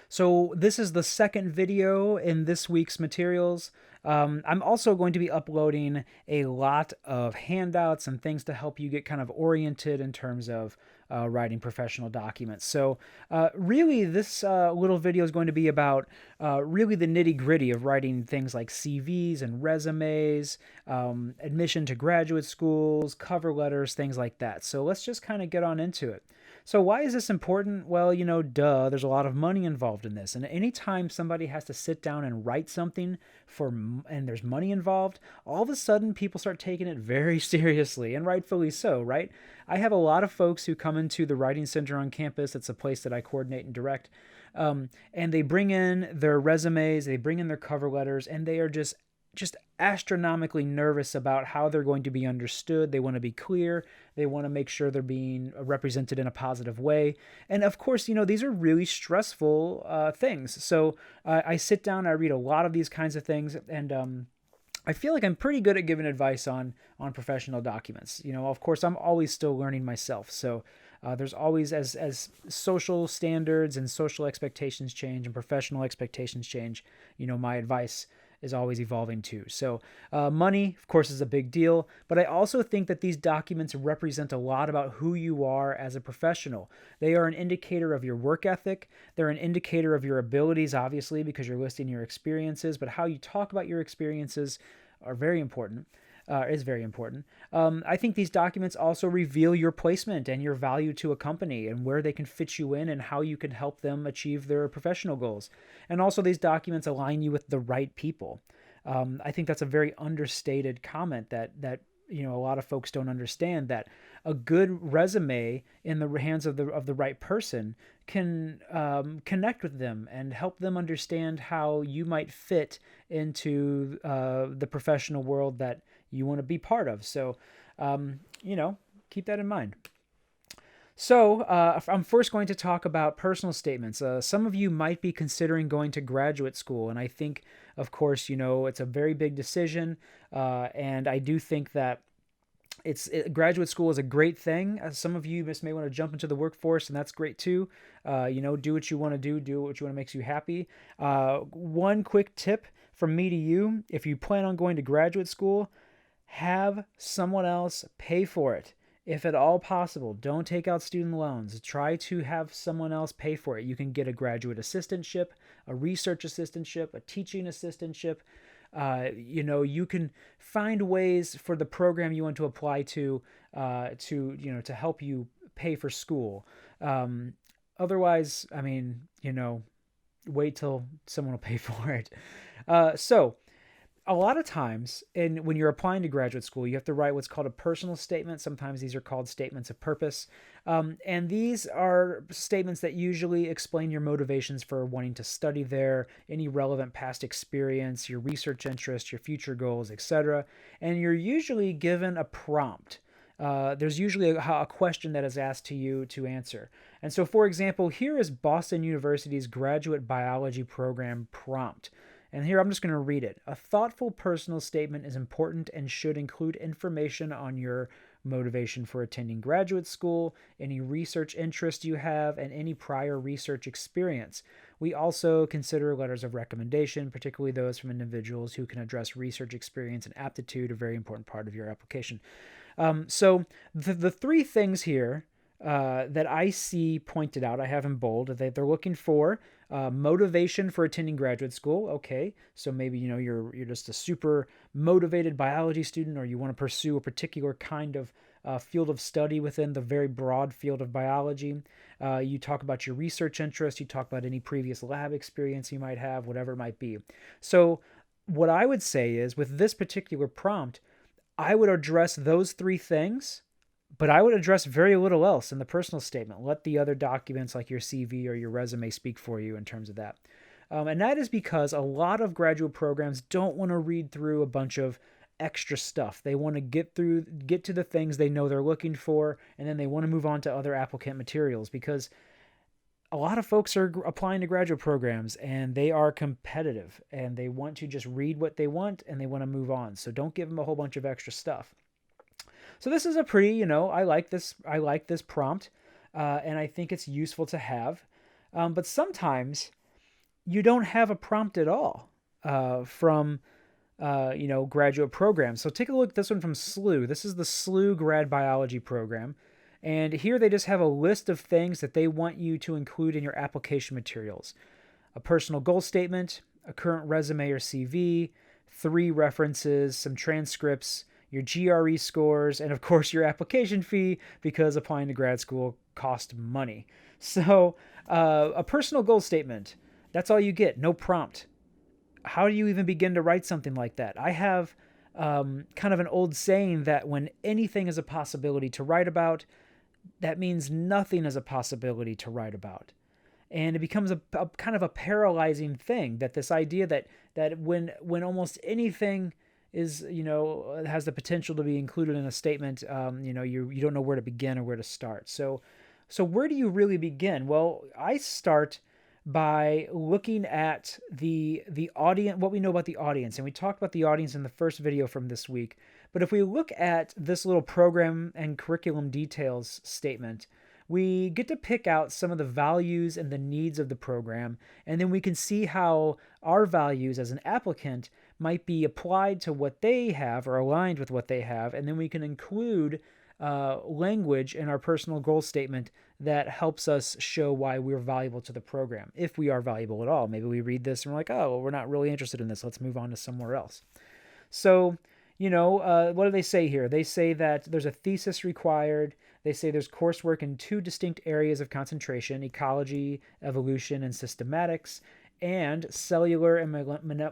So this is the second video in this week's materials. I'm also going to be uploading a lot of handouts and things to help you get kind of oriented in terms of writing professional documents. So really this little video is going to be about really the nitty gritty of writing things like CVs and resumes, admission to graduate schools, cover letters, things like that. So let's just kind of get on into it. So why is this important? Well, duh, there's a lot of money involved in this. And anytime somebody has to sit down and write something and there's money involved, all of a sudden people start taking it very seriously, and rightfully so, right? I have a lot of folks who come into the Writing Center on campus. It's a place that I coordinate and direct. And they bring in their resumes, they bring in their cover letters, and they are just astronomically nervous about how they're going to be understood. They want to be clear. They want to make sure they're being represented in a positive way. And of course, these are really stressful things. So I sit down, I read a lot of these kinds of things, and I feel like I'm pretty good at giving advice on professional documents. Of course, I'm always still learning myself. So there's always, as social standards and social expectations change and professional expectations change, my advice is always evolving too. So money, of course, is a big deal, but I also think that these documents represent a lot about who you are as a professional. They are an indicator of your work ethic. They're an indicator of your abilities, obviously, because you're listing your experiences, but how you talk about your experiences are very important. Is very important. I think these documents also reveal your placement and your value to a company and where they can fit you in and how you can help them achieve their professional goals. And also these documents align you with the right people. I think that's a very understated comment that a lot of folks don't understand, that a good resume in the hands of the right person can connect with them and help them understand how you might fit into the professional world that you want to be part of. So, keep that in mind. So I'm first going to talk about personal statements. Some of you might be considering going to graduate school, and I think, of course, it's a very big decision, and I do think that graduate school is a great thing. Some of you just may want to jump into the workforce, and that's great too. Do what you want to do what you want to makes you happy. One quick tip from me to you: if you plan on going to graduate school, have someone else pay for it. If at all possible, don't take out student loans. Try to have someone else pay for it. You can get a graduate assistantship, a research assistantship, a teaching assistantship. You can find ways for the program you want to apply to help you pay for school. Otherwise, wait till someone will pay for it. So a lot of times, when you're applying to graduate school, you have to write what's called a personal statement. Sometimes these are called statements of purpose. And these are statements that usually explain your motivations for wanting to study there, any relevant past experience, your research interests, your future goals, etc. And you're usually given a prompt. There's usually a question that is asked to you to answer. And so, for example, here is Boston University's graduate biology program prompt. And here I'm just going to read it. A thoughtful personal statement is important and should include information on your motivation for attending graduate school, any research interest you have, and any prior research experience. We also consider letters of recommendation, particularly those from individuals who can address research experience and aptitude, a very important part of your application. So the three things here that I see pointed out, I have in bold, that they're looking for motivation for attending graduate school. Okay, so maybe you're just a super motivated biology student, or you want to pursue a particular kind of field of study within the very broad field of biology. You talk about your research interest. You talk about any previous lab experience you might have, whatever it might be. So what I would say is, with this particular prompt, I would address those three things, but I would address very little else in the personal statement. Let the other documents like your CV or your resume speak for you in terms of that. And that is because a lot of graduate programs don't want to read through a bunch of extra stuff. They want to get to the things they know they're looking for, and then they want to move on to other applicant materials, because a lot of folks are applying to graduate programs and they are competitive and they want to just read what they want and they want to move on. So don't give them a whole bunch of extra stuff. So this is a pretty, I like this prompt, and I think it's useful to have. But sometimes you don't have a prompt at all from graduate programs. So take a look at this one from SLU. This is the SLU grad biology program. And here they just have a list of things that they want you to include in your application materials. A personal goal statement, a current resume or CV, 3 references, some transcripts, your GRE scores, and of course your application fee, because applying to grad school costs money. So a personal goal statement, that's all you get, no prompt. How do you even begin to write something like that? I have kind of an old saying that when anything is a possibility to write about, that means nothing is a possibility to write about. And it becomes a kind of a paralyzing thing, that this idea that when almost anything is, has the potential to be included in a statement, you don't know where to begin or where to start. So where do you really begin? Well, I start by looking at the audience, what we know about the audience. And we talked about the audience in the first video from this week. But if we look at this little program and curriculum details statement, we get to pick out some of the values and the needs of the program, and then we can see how our values as an applicant might be applied to what they have or aligned with what they have, and then we can include language in our personal goal statement that helps us show why we're valuable to the program, if we are valuable at all. Maybe we read this and we're like, oh, well, we're not really interested in this. Let's move on to somewhere else. So, what do they say here? They say that there's a thesis required. They say there's coursework in 2 distinct areas of concentration: ecology, evolution, and systematics, and cellular and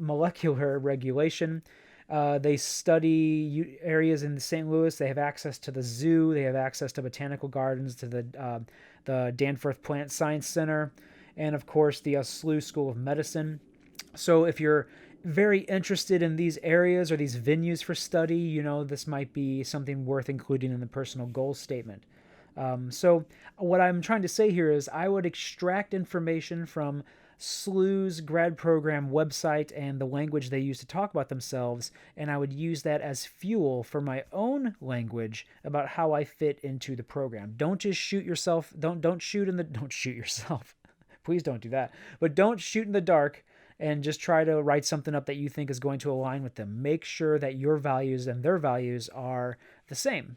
molecular regulation. They study areas in St. Louis. They have access to the zoo. They have access to botanical gardens, to the Danforth Plant Science Center, and of course the SLU School of Medicine. So if you're very interested in these areas or these venues for study, this might be something worth including in the personal goal statement. So what I'm trying to say here is I would extract information from SLU's grad program website and the language they use to talk about themselves, and I would use that as fuel for my own language about how I fit into the program. Don't just shoot yourself. Don't shoot yourself. Please don't do that. But don't shoot in the dark and just try to write something up that you think is going to align with them. Make sure that your values and their values are the same.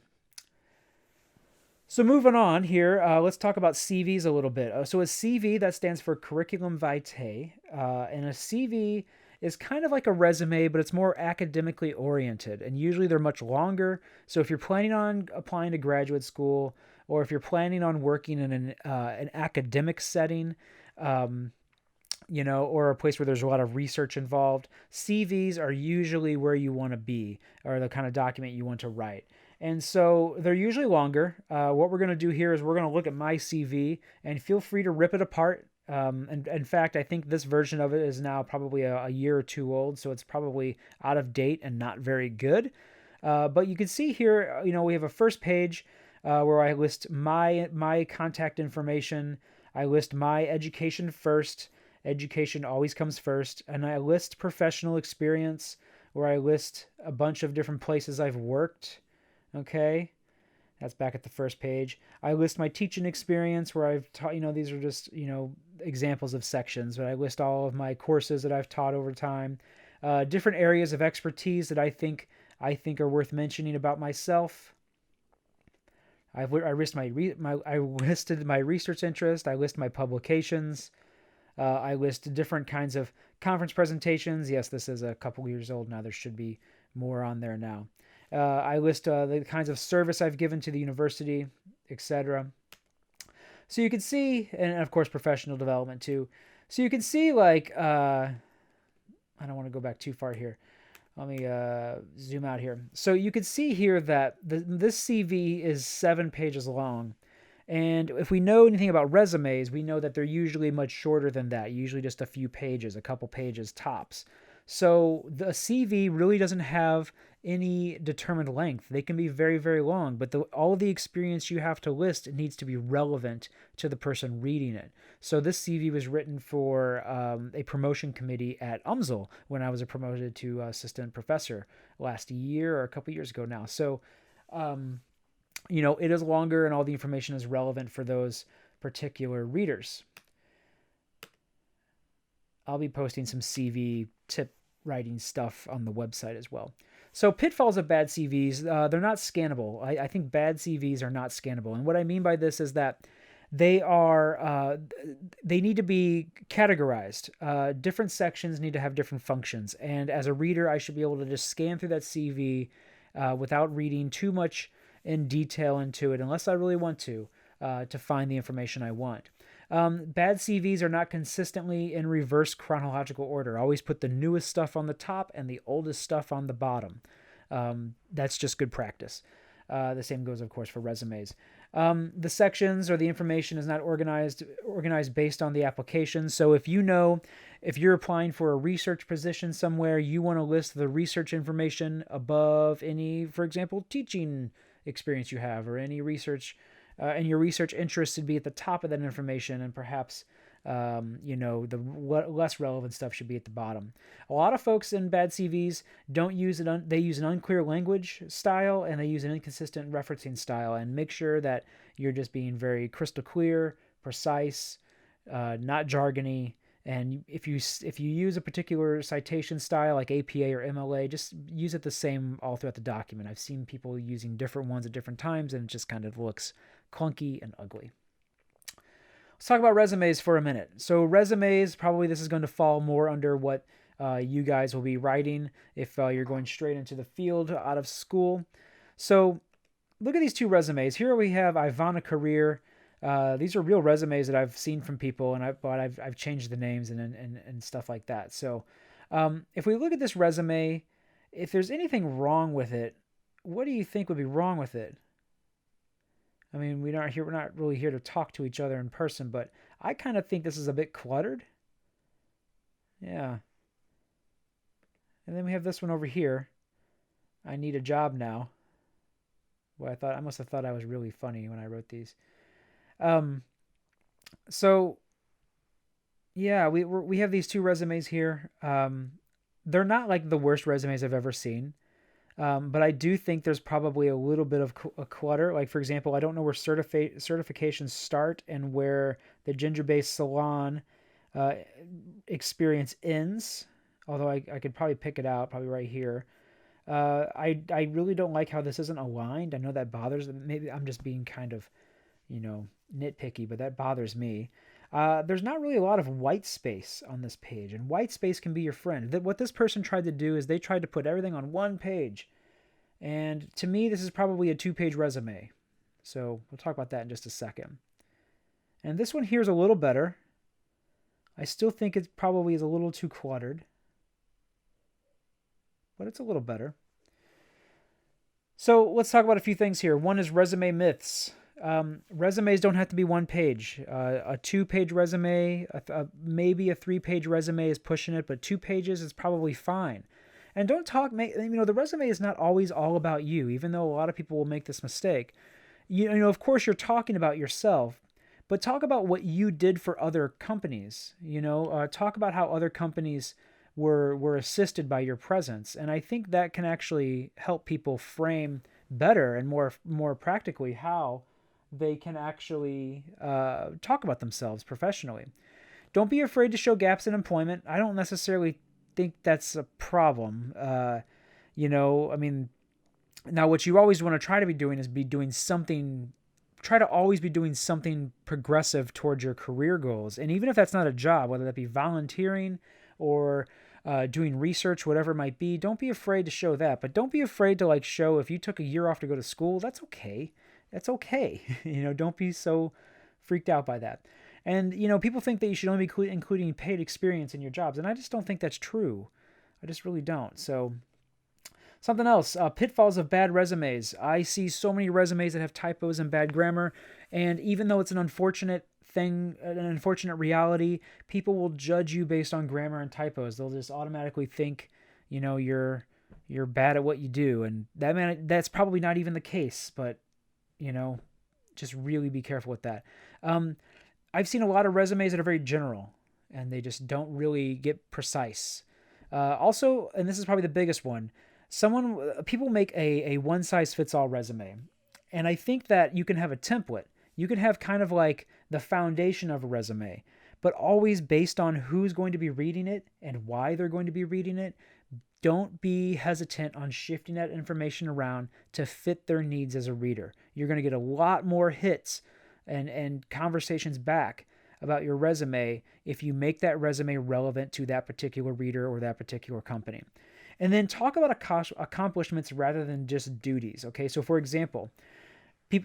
So moving on here, let's talk about CVs a little bit. So a CV, that stands for curriculum vitae, and a CV is kind of like a resume, but it's more academically oriented, and usually they're much longer. So if you're planning on applying to graduate school, or if you're planning on working in an academic setting, or a place where there's a lot of research involved, CVs are usually where you want to be, or the kind of document you want to write. And so they're usually longer. What we're going to do here is we're going to look at my CV, and feel free to rip it apart. And in fact, I think this version of it is now probably a year or 2 old, so it's probably out of date and not very good. But you can see here, we have a first page where I list my contact information. I list my education first. Education always comes first. And I list professional experience, where I list a bunch of different places I've worked. Okay, that's back at the first page. I list my teaching experience, where I've taught, these are just, examples of sections, but I list all of my courses that I've taught over time. Different areas of expertise that I think are worth mentioning about myself. I listed my research interest. I list my publications. I list different kinds of conference presentations. Yes, this is a couple years old now. There should be more on there now. I list the kinds of service I've given to the university, etc. So you can see, and of course professional development too. So you can see, like, I don't want to go back too far here. Let me zoom out here. So you can see here that this CV is 7 pages long. And if we know anything about resumes, we know that they're usually much shorter than that, usually just a few pages, a couple pages tops. So the CV really doesn't have any determined length. They can be very, very long, but all of the experience you have to list needs to be relevant to the person reading it. So this CV was written for a promotion committee at UMSL when I was promoted to assistant professor last year or a couple years ago now. So, it is longer, and all the information is relevant for those particular readers. I'll be posting some CV tip writing stuff on the website as well. So pitfalls of bad CVs, they're not scannable. I think bad CVs are not scannable. And what I mean by this is that they need to be categorized. Different sections need to have different functions. And as a reader, I should be able to just scan through that CV without reading too much in detail into it, unless I really want to find the information I want. Bad CVs are not consistently in reverse chronological order. Always put the newest stuff on the top and the oldest stuff on the bottom. That's just good practice. The same goes, of course, for resumes. The sections or the information is not organized based on the application. So if you're applying for a research position somewhere, you want to list the research information above any, for example, teaching experience you have, or any research and your research interests should be at the top of that information, and perhaps the less relevant stuff should be at the bottom. A lot of folks in bad CVs don't use it. They use an unclear language style, and they use an inconsistent referencing style. And make sure that you're just being very crystal clear, precise, not jargony. And if you use a particular citation style like APA or MLA, just use it the same all throughout the document. I've seen people using different ones at different times, and it just kind of looks clunky and ugly. Let's talk about resumes for a minute. So resumes, probably this is going to fall more under what you guys will be writing if you're going straight into the field out of school. So look at these two resumes. Here we have Ivana Career. These are real resumes that I've seen from people, and I've changed the names and stuff like that. So if we look at this resume, if there's anything wrong with it, what do you think would be wrong with it? I mean, we're not really here to talk to each other in person, but I kind of think this is a bit cluttered. Yeah. And then we have this one over here. I need a job now. Well, I must have thought I was really funny when I wrote these. So yeah, we have these two resumes here. They're not like the worst resumes I've ever seen. But I do think there's probably a little bit of a clutter. Like, for example, I don't know where certifications start and where the ginger-based salon experience ends. Although I could probably pick it out, probably right here. I really don't like how this isn't aligned. I know that bothers them. Maybe I'm just being kind of, nitpicky, but that bothers me. There's not really a lot of white space on this page, and white space can be your friend. What this person tried to do is they tried to put everything on one page, and to me, this is probably a 2-page resume. So we'll talk about that in just a second. And this one here is a little better. I still think it probably is a little too cluttered, but it's a little better. So let's talk about a few things here. One is resume myths. Resumes don't have to be 1 page. A 2-page resume, maybe a 3-page resume is pushing it, but 2 pages is probably fine. And don't talk, the resume is not always all about you, even though a lot of people will make this mistake. Of course you're talking about yourself, but talk about what you did for other companies. Talk about how other companies were assisted by your presence. And I think that can actually help people frame better and more practically how they can actually talk about themselves professionally. Don't be afraid to show gaps in employment. I don't necessarily think that's a problem. Now what you always want to try to be doing is try to always be doing something progressive towards your career goals. And even if that's not a job, whether that be volunteering or doing research, whatever it might be, don't be afraid to show that. But don't be afraid to show if you took a year off to go to school, that's okay. That's okay. Don't be so freaked out by that. And, people think that you should only be including paid experience in your jobs. And I just don't think that's true. I just really don't. So something else, pitfalls of bad resumes. I see so many resumes that have typos and bad grammar. And even though it's an unfortunate thing, an unfortunate reality, people will judge you based on grammar and typos. They'll just automatically think, you're bad at what you do. And that's probably not even the case, but just really be careful with that. I've seen a lot of resumes that are very general and they just don't really get precise. Also, and this is probably the biggest one, people make a one-size-fits-all resume. And I think that you can have a template. You can have kind of like the foundation of a resume, but always based on who's going to be reading it and why they're going to be reading it. Don't be hesitant on shifting that information around to fit their needs as a reader. You're going to get a lot more hits and conversations back about your resume if you make that resume relevant to that particular reader or that particular company. And then talk about accomplishments rather than just duties. Okay, so for example,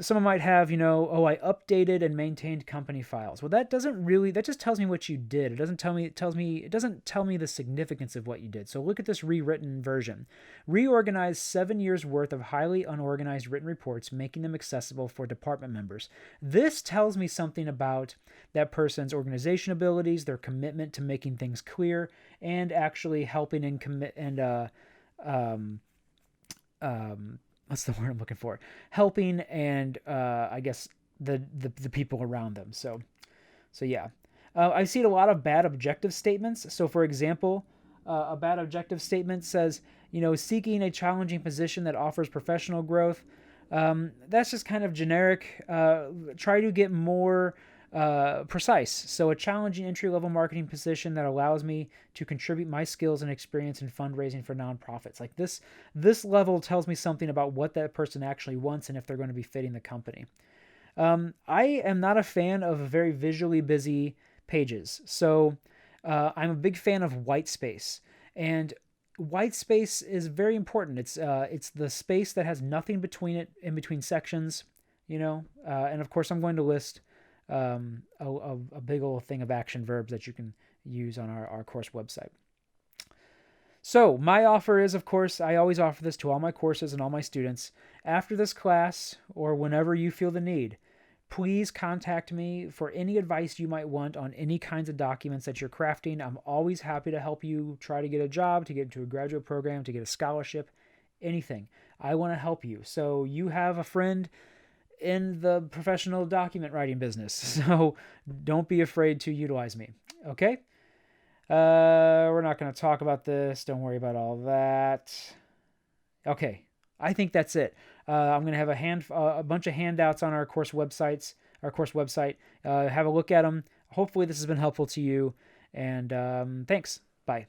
someone might have, I updated and maintained company files. Well, that just tells me what you did. It doesn't tell me the significance of what you did. So look at this rewritten version. Reorganized 7 years worth of highly unorganized written reports, making them accessible for department members. This tells me something about that person's organization abilities, their commitment to making things clear, and actually helping and what's the word I'm looking for? Helping and I guess the people around them. So yeah. I've seen a lot of bad objective statements. So for example, a bad objective statement says, seeking a challenging position that offers professional growth. That's just kind of generic. Try to get more precise. So a challenging entry-level marketing position that allows me to contribute my skills and experience in fundraising for nonprofits. Like this level tells me something about what that person actually wants and if they're going to be fitting the company. I am not a fan of very visually busy pages. So I'm a big fan of white space, and white space is very important. It's the space that has nothing between it, in between sections, and of course I'm going to list a big old thing of action verbs that you can use on our course website. So my offer is, of course, I always offer this to all my courses and all my students. After this class, or whenever you feel the need, please contact me for any advice you might want on any kinds of documents that you're crafting. I'm always happy to help you try to get a job, to get into a graduate program, to get a scholarship, anything. I want to help you. So you have a friend in the professional document writing business, so don't be afraid to utilize me. Okay? We're not going to talk about this. Don't worry about all that. Okay, I think that's it. I'm going to have a bunch of handouts on our course website. Have a look at them. Hopefully this has been helpful to you, and thanks. Bye.